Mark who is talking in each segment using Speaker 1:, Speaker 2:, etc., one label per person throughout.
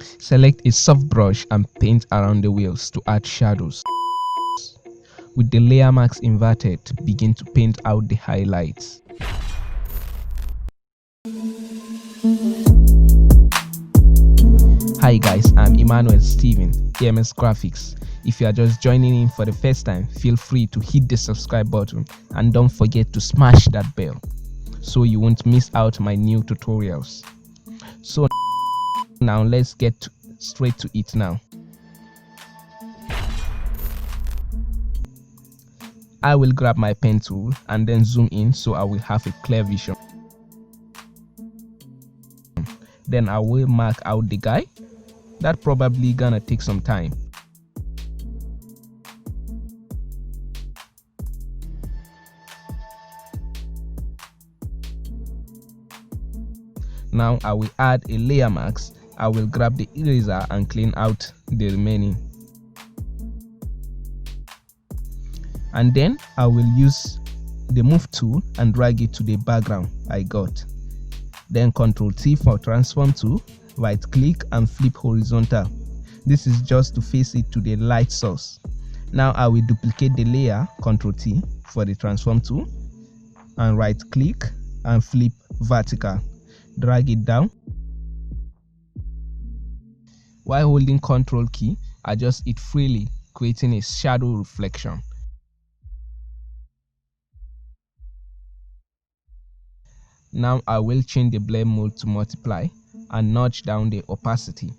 Speaker 1: Select a soft brush and paint around the wheels to add shadows. With the layer marks inverted, begin to paint out the highlights. Hi guys, I'm Emmanuel Steven, AMS Graphics. If you are just joining in for the first time, feel free to hit the subscribe button and don't forget to smash that bell so you won't miss out my new tutorials. So now let's get straight to it now. I will grab my pen tool and then zoom in so I will have a clear vision. Then I will mark out the guy. That probably gonna take some time. Now I will add a layer mask. I will grab the eraser and clean out the remaining. And then I will use the move tool and drag it to the background I got. Then Ctrl T for transform tool, right click and flip horizontal. This is just to face it to the light source. Now I will duplicate the layer, Ctrl T for the transform tool, and right click and flip vertical. Drag it down. While holding Ctrl key, adjust it freely, creating a shadow reflection. Now I will change the blend mode to multiply and notch down the opacity.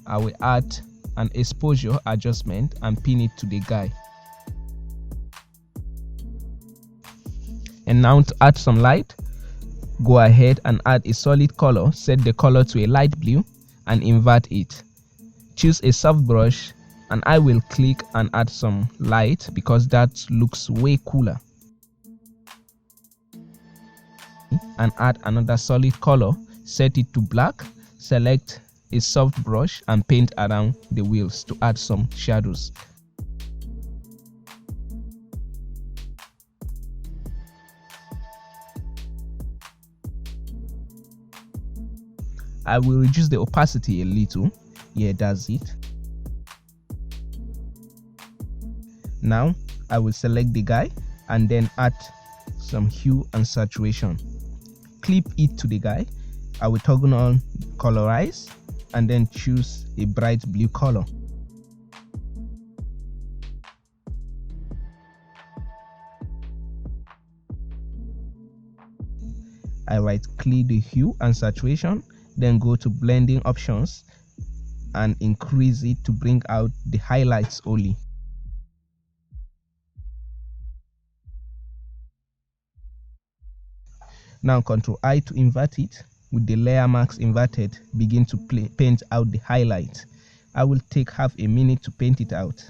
Speaker 1: I will add an exposure adjustment and pin it to the guy. And now to add some light, go ahead and add a solid color, set the color to a light blue and invert it. Choose a soft brush and I will click and add some light because that looks way cooler. And add another solid color, set it to black, select a soft brush and paint around the wheels to add some shadows. I will reduce the opacity a little. Yeah, that's it. Now I will select the guy and then add some hue and saturation. Clip it to the guy. I will toggle on colorize and then choose a bright blue color. I right click the hue and saturation, then go to blending options and increase it to bring out the highlights only. Now Ctrl I to invert it. With the layer marks inverted, begin to paint out the highlight. I will take half a minute to paint it out.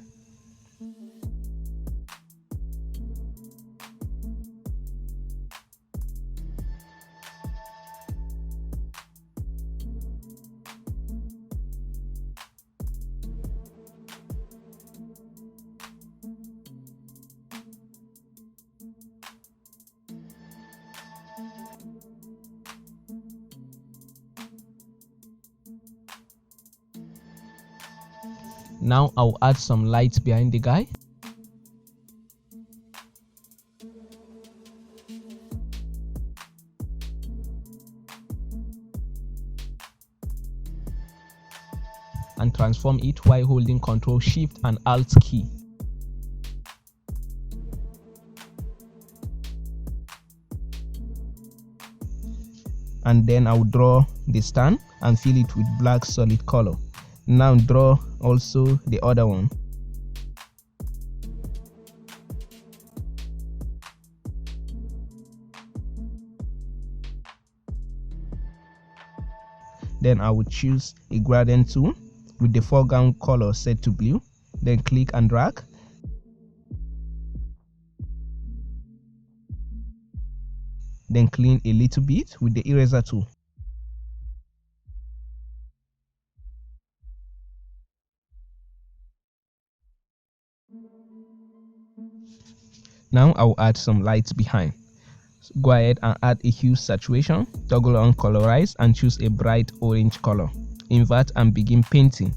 Speaker 1: Now I'll add some light behind the guy. And transform it while holding Ctrl Shift and Alt key. And then I'll draw the stand and fill it with black solid color. Now draw also the other one. Then I will choose a gradient tool with the foreground color set to blue. Then click and drag. Then clean a little bit with the eraser tool. Now I'll add some lights behind. Go ahead and add a hue saturation, toggle on colorize and choose a bright orange color. Invert and begin painting.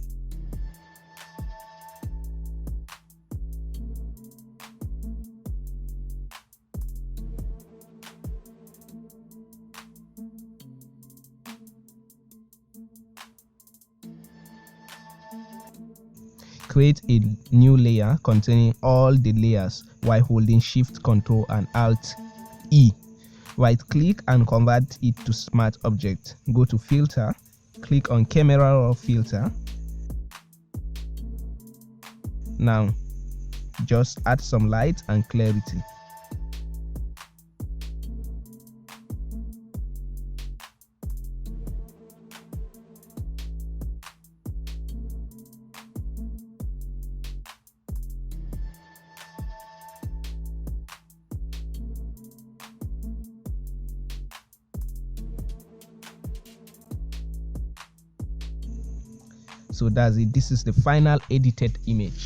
Speaker 1: Create a new layer containing all the layers while holding Shift, Ctrl and Alt E. Right click and convert it to Smart Object. Go to Filter, click on Camera Raw Filter. Now just add some light and clarity. So that's it. This is the final edited image.